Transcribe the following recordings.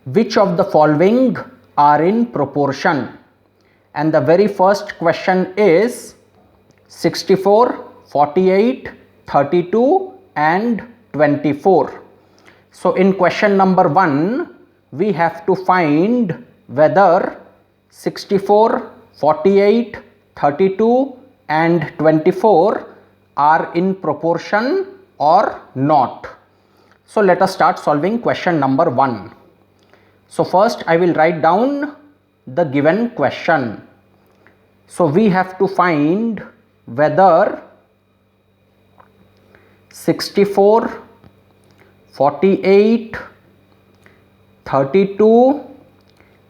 Which of the following are in proportion? And the very first question is 64, 48, 32 and 24. So in question number 1, we have to find whether 64, 48, 32 and 24 are in proportion or not. So let us start solving question number 1. So first I will write down the given question. So we have to find whether 64, 48, 32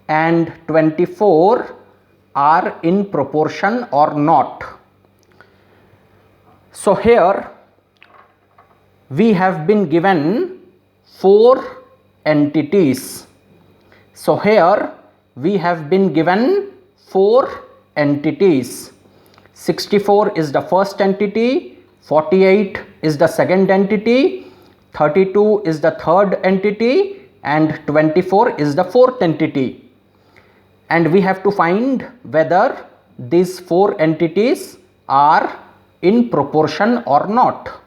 and 24 are in proportion or not. So here we have been given 4 entities. So here we have been given 4 entities. 64 is the first entity, 48 is the second entity, 32 is the third entity and 24 is the fourth entity. And we have to find whether these 4 entities are in proportion or not.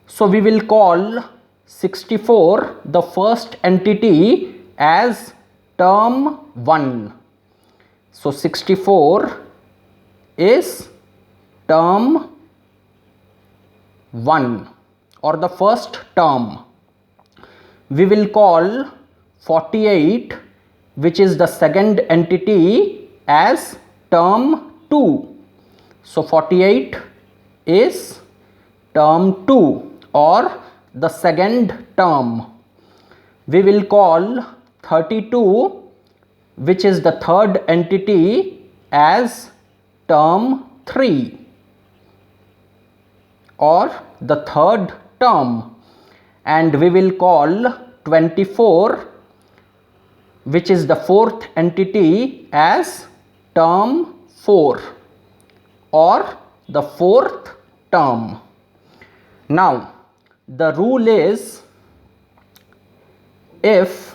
So we will call 64 the first entity as term 1. So 64 is term 1 or the first term. We will call 48, which is the second entity, as term 2. So 48 is term 2 or the second term. We will call 32, which is the third entity, as term 3 or the third term, and we will call 24, which is the fourth entity, as term 4 or the fourth term. Now the rule is, if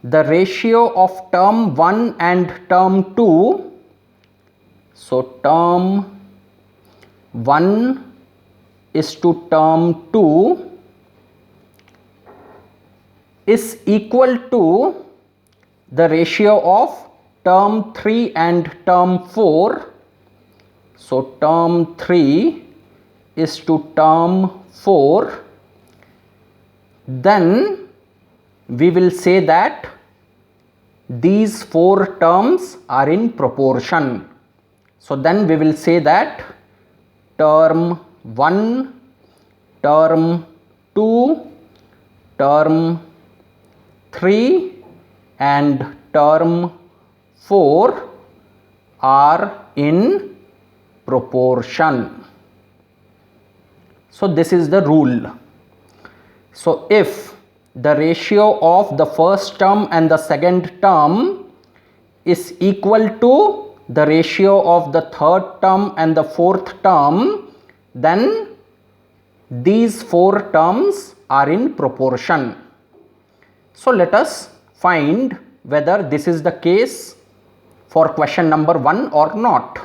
the ratio of term 1 and term 2, so term 1 is to term 2 is equal to the ratio of term 3 and term 4, so term 3 is to term 4, then we will say that these 4 terms are in proportion. So then we will say that term 1, term 2, term 3 and term 4 are in proportion. So this is the rule. So if the ratio of the first term and the second term is equal to the ratio of the third term and the fourth term, then these 4 terms are in proportion. So let us find whether this is the case for question number 1 or not.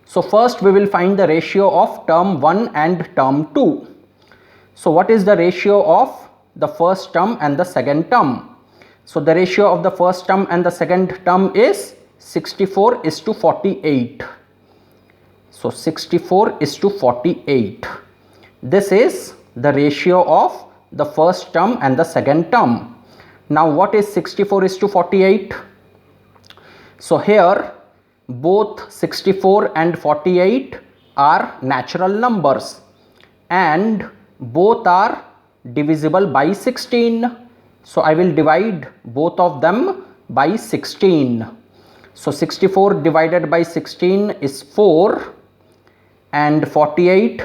So first we will find the ratio of term 1 and term 2. So what is the ratio of the first term and the second term? So the ratio of the first term and the second term is 64 is to 48. So 64 is to 48. This is the ratio of the first term and the second term. Now what is 64 is to 48? So here both 64 and 48 are natural numbers and both are divisible by 16. So I will divide both of them by 16. So 64 divided by 16 is 4 and 48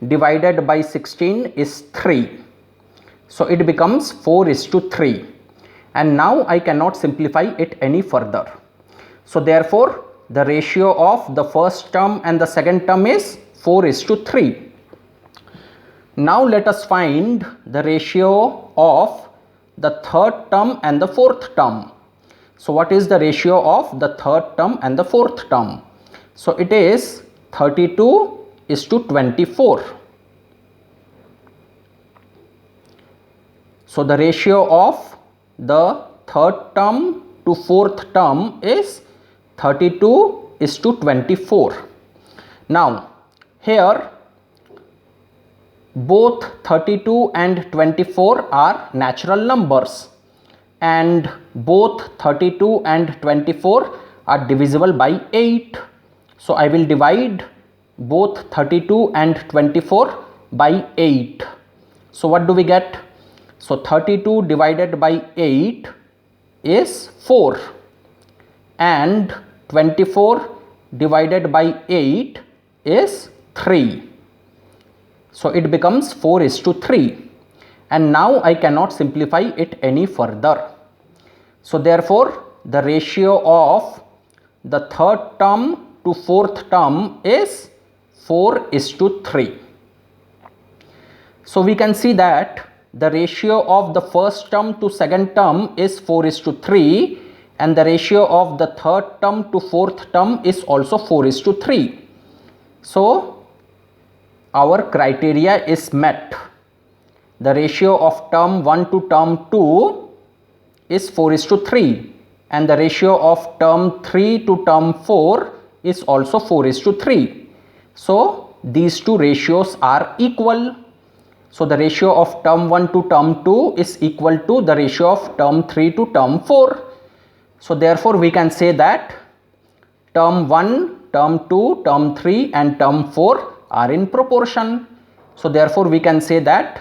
divided by 16 is 3. So it becomes 4 is to 3, and now I cannot simplify it any further. So therefore the ratio of the first term and the second term is 4 is to 3. Now let us find the ratio of the third term and the fourth term. So what is the ratio of the third term and the fourth term? So it is 32:24. So the ratio of the third term to fourth term is 32:24. Now here both 32 and 24 are natural numbers, and both 32 and 24 are divisible by 8. So I will divide both 32 and 24 by 8. So what do we get? So 32 divided by 8 is 4, and 24 divided by 8 is 3. So it becomes 4:3, and now I cannot simplify it any further. So therefore the ratio of the third term to fourth term is 4:3. So we can see that the ratio of the first term to second term is 4:3, and the ratio of the third term to fourth term is also 4:3. So our criteria is met. The ratio of term 1 to term 2 is 4:3, and the ratio of term 3 to term 4 is also 4:3. So these two ratios are equal. So the ratio of term 1 to term 2 is equal to the ratio of term 3 to term 4. So therefore we can say that term 1, term 2, term 3 and term 4 are in proportion. So therefore we can say that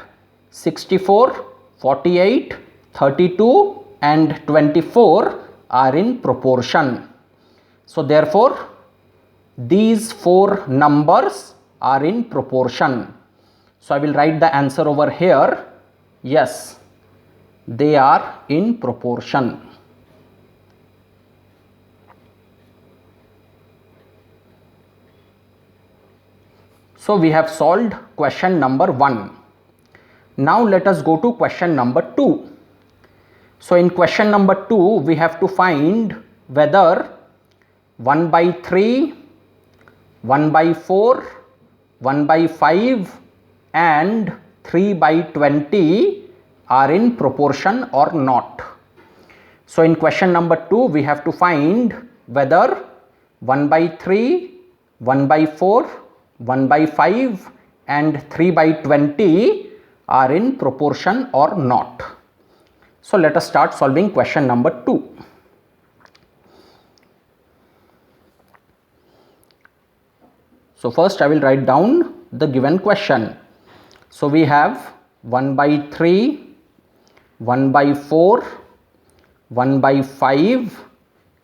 64, 48, 32 and 24 are in proportion. So therefore these four numbers are in proportion. So I will write the answer over here. Yes, they are in proportion. So we have solved question number 1. Now let us go to question number 2. So in question number 2 we have to find whether 1/3, 1/4, 1/5 and 3/20 are in proportion or not. So in question number 2 we have to find whether 1/3, 1/4, 1/5 and 3/20 are in proportion or not. So let us start solving question number 2. So first I will write down the given question. So we have 1/3, 1/4, 1/5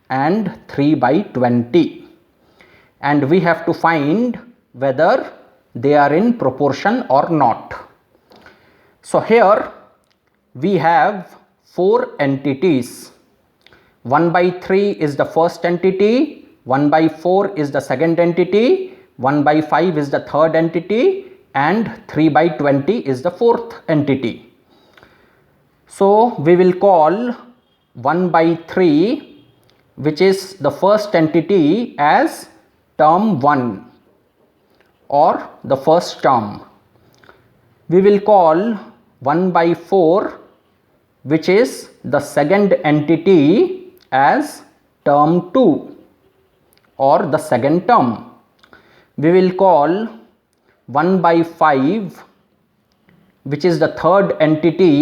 and 3/20, and we have to find whether they are in proportion or not. So here we have four entities. 1/3 is the first entity, 1/4 is the second entity, 1/5 is the third entity and 3/20 is the fourth entity. So we will call 1/3, which is the first entity, as term 1 or the first term. We will call 1/4, which is the second entity, as term 2 or the second term. We will call 1/5, which is the third entity,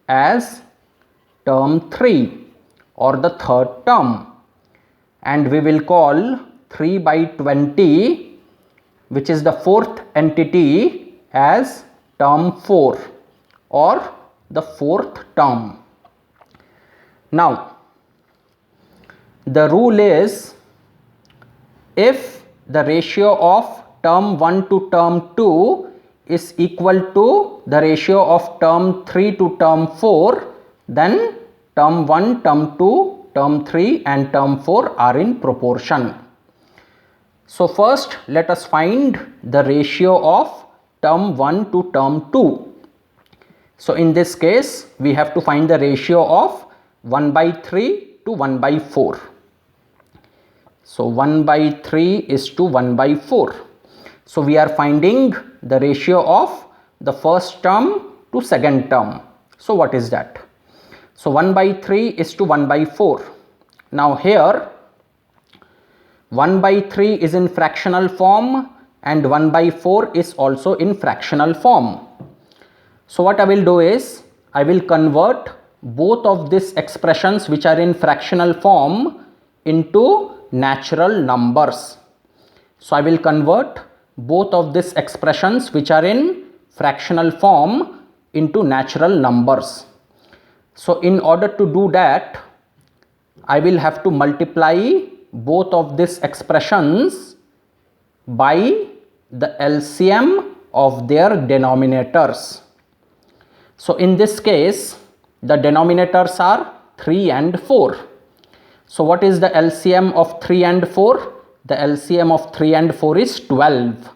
as term 3 or the third term, and we will call 3/20, which is the fourth entity, as term 4 or the fourth term. Now the rule is, if the ratio of term 1 to term 2 is equal to the ratio of term 3 to term 4, then term 1, term 2, term 3 and term 4 are in proportion. So first let us find the ratio of term 1 to term 2. So in this case, we have to find the ratio of 1 by 3 to 1 by 4. So 1 by 3 is to 1 by 4. So we are finding the ratio of the first term to second term. So what is that? So 1 by 3 is to 1 by 4. Now here 1 by 3 is in fractional form and 1 by 4 is also in fractional form. So what I will do is, I will convert both of these expressions which are in fractional form into natural numbers. So I will convert both of these expressions which are in fractional form into natural numbers. So in order to do that, I will have to multiply both of these expressions by the LCM of their denominators. So in this case, the denominators are 3 and 4. So what is the LCM of 3 and 4? The LCM of 3 and 4 is 12.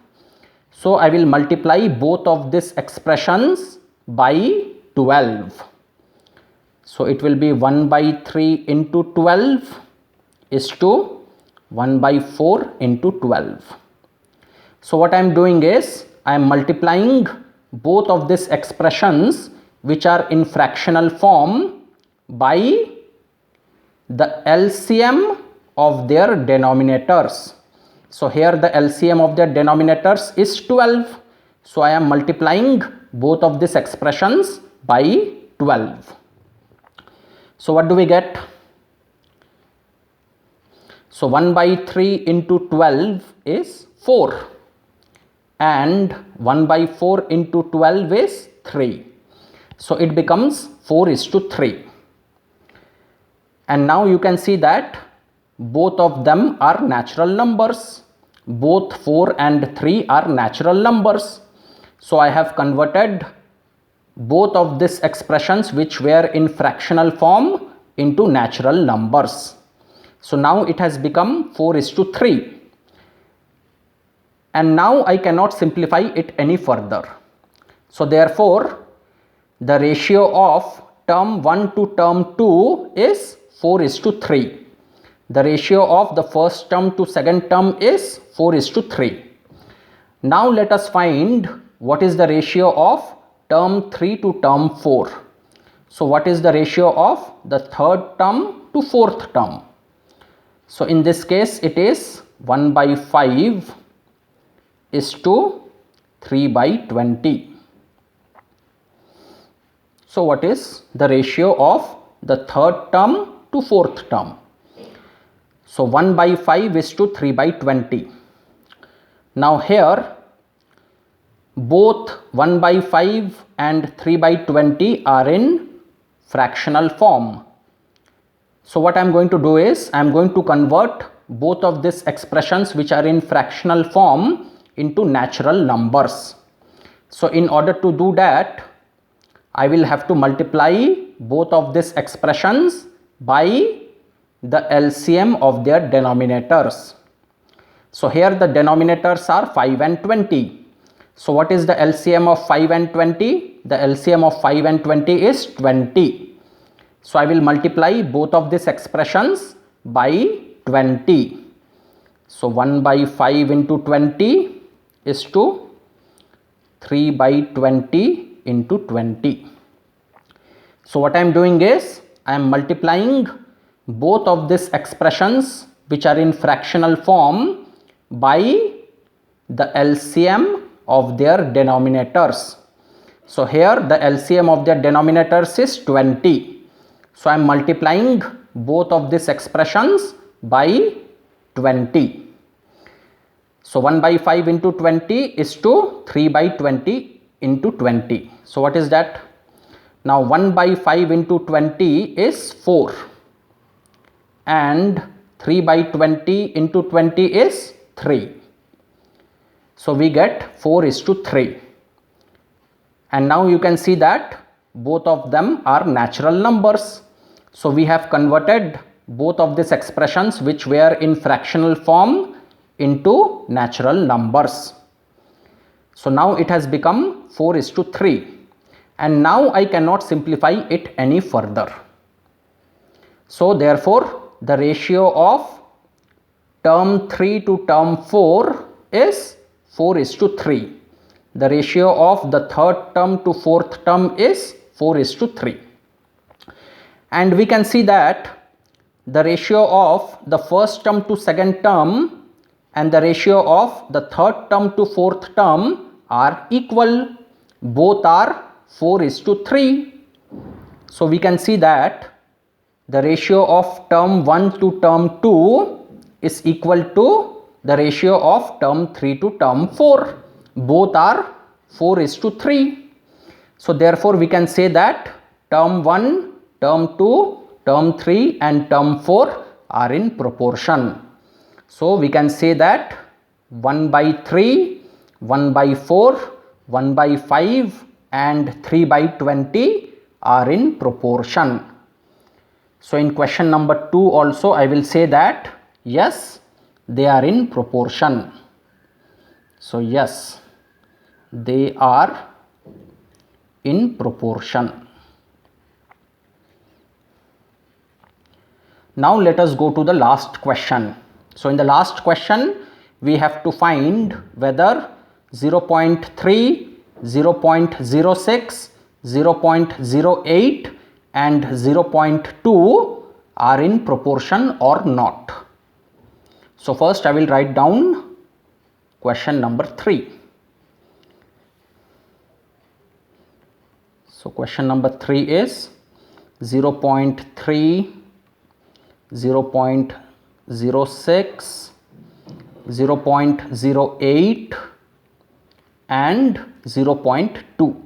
So I will multiply both of these expressions by 12. So it will be 1 by 3 into 12 is to 1 by 4 into 12. So what I am doing is, I am multiplying both of these expressions which are in fractional form by the LCM of their denominators. So here the LCM of their denominators is 12. So I am multiplying both of these expressions by 12. So what do we get? So 1 by 3 into 12 is 4 and 1 by 4 into 12 is 3. So it becomes 4 is to 3. And now you can see that both of them are natural numbers. Both 4 and 3 are natural numbers. So I have converted both of these expressions which were in fractional form into natural numbers. So now it has become 4 is to 3. And now I cannot simplify it any further. So therefore, the ratio of term 1 to term 2 is 4 is to 3. The ratio of the first term to second term is 4 is to 3. Now let us find what is the ratio of term 3 to term 4. So what is the ratio of the third term to fourth term? So in this case it is 1 by 5 is to 3 by 20. So what is the ratio of the third term to fourth term? So 1 by 5 is to 3 by 20. Now here both 1 by 5 and 3 by 20 are in fractional form. So what I am going to do is, I am going to convert both of these expressions which are in fractional form into natural numbers. So in order to do that, I will have to multiply both of these expressions by the LCM of their denominators. So here the denominators are 5 and 20. So what is the LCM of 5 and 20? The LCM of 5 and 20 is 20. So I will multiply both of these expressions by 20. So 1 by 5 into 20 is to 3 by 20 into 20. So what I am doing is, I am multiplying both of these expressions which are in fractional form by the LCM of their denominators. So here the LCM of their denominators is 20. So I am multiplying both of these expressions by 20. So 1 by 5 into 20 is to 3 by 20 into 20. So what is that? Now 1 by 5 into 20 is 4 and 3 by 20 into 20 is 3. So we get 4 is to 3. And now you can see that both of them are natural numbers. So we have converted both of these expressions which were in fractional form into natural numbers. So now it has become 4:3, and now I cannot simplify it any further. So therefore the ratio of term 3 to term 4 is 4:3. The ratio of the third term to fourth term is 4:3. And we can see that the ratio of the first term to second term and the ratio of the third term to fourth term are equal. Both are 4:3. So we can see that the ratio of term 1 to term 2 is equal to the ratio of term 3 to term 4. Both are 4:3. So therefore we can say that term 1, term 2, term 3 and term 4 are in proportion. So we can say that 1/3, 1/4, 1/5 and 3/20 are in proportion. So in question number 2 also I will say that yes, they are in proportion. So yes, they are in proportion. Now let us go to the last question. So in the last question we have to find whether 0.3, 0.06, 0.08 and 0.2 are in proportion or not. So first I will write down question number 3. So question number 3 is 0.3, 0.06, 0.08 and 0.2.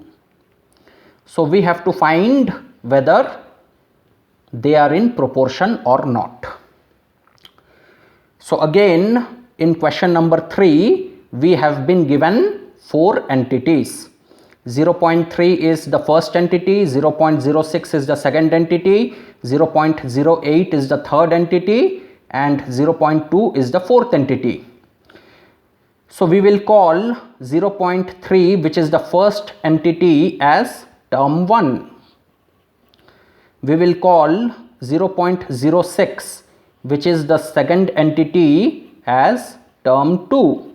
So we have to find whether they are in proportion or not. So again in question number 3 we have been given 4 entities. 0.3 is the first entity, 0.06 is the second entity, 0.08 is the third entity and 0.2 is the fourth entity. So we will call 0.3, which is the first entity, as term 1. We will call 0.06, which is the second entity, as term 2.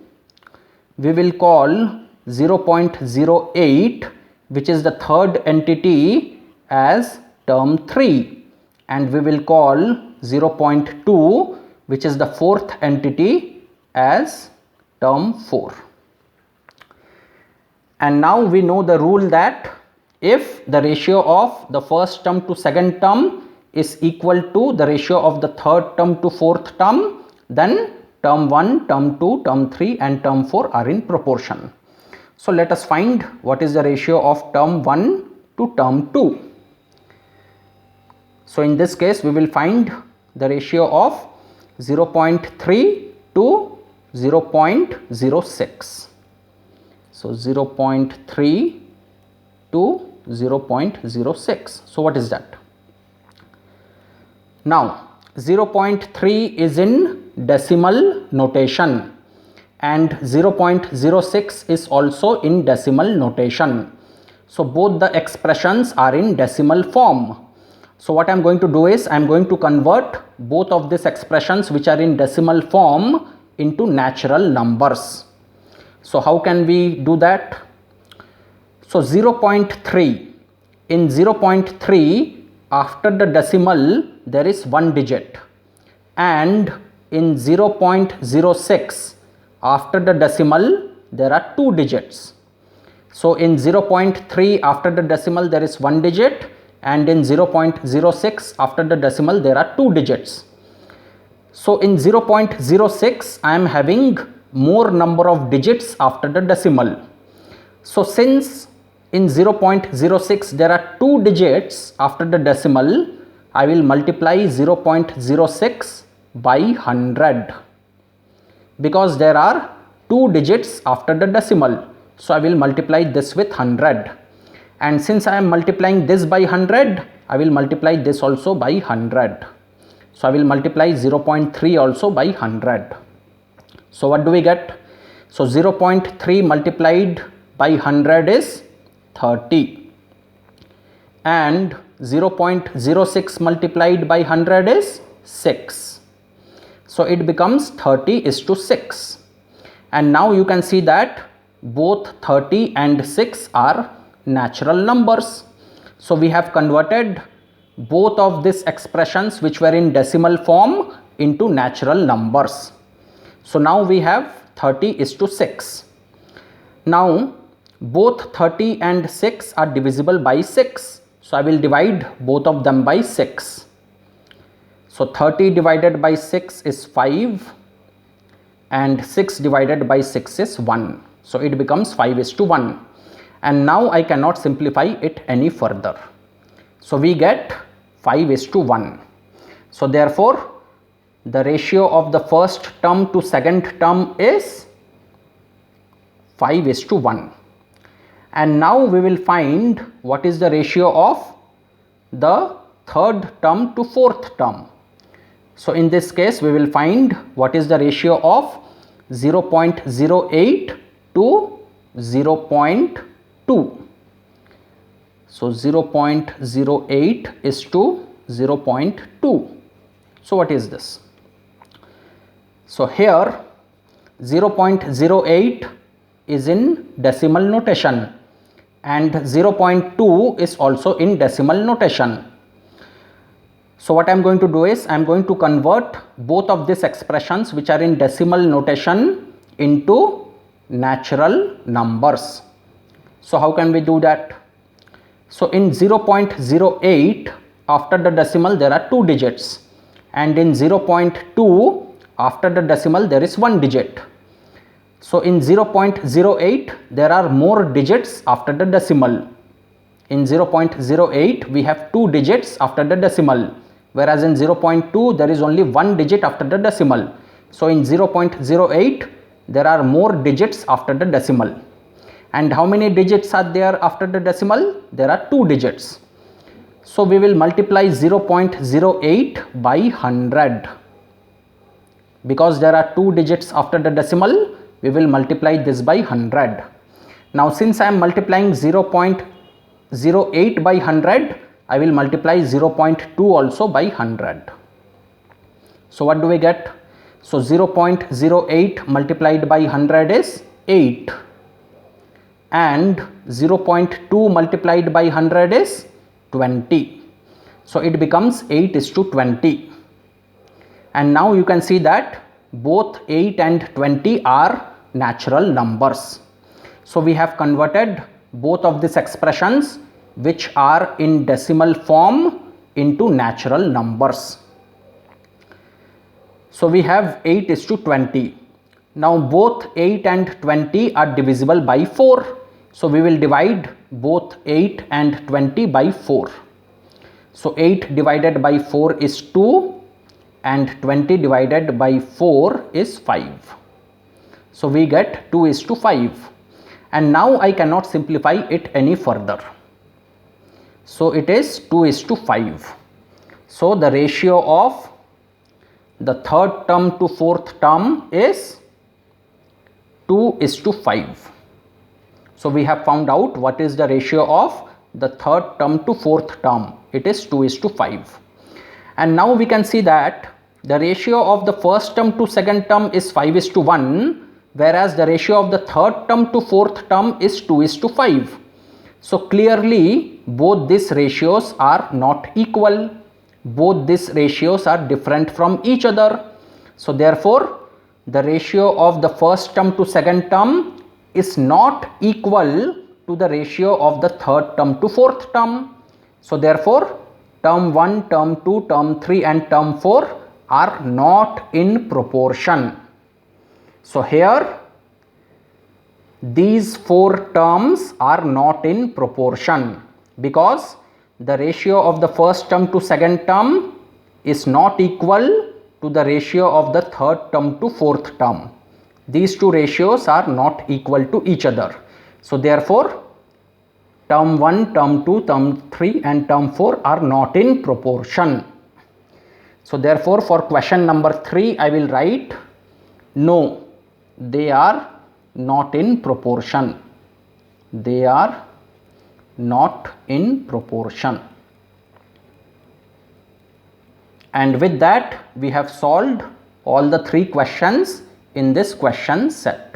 We will call 0.08, which is the third entity, as term 3, and we will call 0.2, which is the fourth entity, as term 4. And now we know the rule that if the ratio of the first term to second term is equal to the ratio of the third term to fourth term, then term 1, term 2, term 3 and term 4 are in proportion. So let us find what is the ratio of term 1 to term 2. So in this case we will find the ratio of 0.3 to 0.06. So 0.3 to 0.06. So what is that? Now 0.3 is in decimal notation and 0.06 is also in decimal notation. So both the expressions are in decimal form. So what I am going to do is I am going to convert both of these expressions which are in decimal form into natural numbers. So how can we do that? So 0.3, in 0.3 after the decimal there is one digit, and in 0.06 after the decimal there are two digits. So in 0.3 after the decimal there is one digit, and in 0.06 after the decimal there are two digits. So in 0.06 I am having more number of digits after the decimal. So since in 0.06 there are two digits after the decimal, I will multiply 0.06 by 100 because there are two digits after the decimal. So I will multiply this with 100, and since I am multiplying this by 100, I will multiply this also by 100. So I will multiply 0.3 also by 100. So what do we get? So 0.3 multiplied by 100 is 30, and 0.06 multiplied by 100 is 6. So it becomes 30:6. And now you can see that both 30 and 6 are natural numbers. So we have converted both of these expressions which were in decimal form into natural numbers. So now we have 30:6. Now both 30 and 6 are divisible by 6. So I will divide both of them by 6. So 30 divided by 6 is 5, and 6 divided by 6 is 1. So it becomes 5:1. And now I cannot simplify it any further. So we get 5:1. So therefore the ratio of the first term to second term is 5:1. And now we will find what is the ratio of the third term to fourth term. So in this case we will find what is the ratio of 0.08 to 0.2. So 0.08 is to 0.2. So what is this? So here 0.08 is in decimal notation, and 0.2 is also in decimal notation. So what I am going to do is I am going to convert both of these expressions which are in decimal notation into natural numbers. So how can we do that? So in 0.08 after the decimal there are 2 digits, and in 0.2 after the decimal there is 1 digit. So in 0.08 there are more digits after the decimal. In 0.08 we have 2 digits after the decimal, whereas in 0.2 there is only 1 digit after the decimal. So in 0.08 there are more digits after the decimal. And how many digits are there after the decimal? There are 2 digits. So we will multiply 0.08 by 100. Because there are 2 digits after the decimal, we will multiply this by 100. Now since I am multiplying 0.08 by 100, I will multiply 0.2 also by 100. So what do we get? So 0.08 multiplied by 100 is 8, and 0.2 multiplied by 100 is 20. So it becomes 8:20. And now you can see that both 8 and 20 are natural numbers. So we have converted both of these expressions which are in decimal form into natural numbers. So we have 8:20. Now both 8 and 20 are divisible by 4. So we will divide both 8 and 20 by 4. So 8 divided by 4 is 2, and 20 divided by 4 is 5. So we get 2:5. And now I cannot simplify it any further. So it is 2:5. So the ratio of the third term to fourth term is 2:5. So we have found out what is the ratio of the third term to fourth term. It is 2:5. And now we can see that the ratio of the first term to second term is 5:1, whereas the ratio of the third term to fourth term is 2:5. So clearly both these ratios are not equal. Both these ratios are different from each other. So therefore the ratio of the first term to second term is not equal to the ratio of the third term to fourth term. So therefore term 1, term 2, term 3 and term 4 are not in proportion. So here these 4 terms are not in proportion because the ratio of the first term to second term is not equal to the ratio of the third term to fourth term. These 2 ratios are not equal to each other. So therefore term 1, term 2, term 3 and term 4 are not in proportion. So therefore for question number 3 I will write no, they are not in proportion. They are not in proportion. And with that, we have solved all the 3 questions in this question set.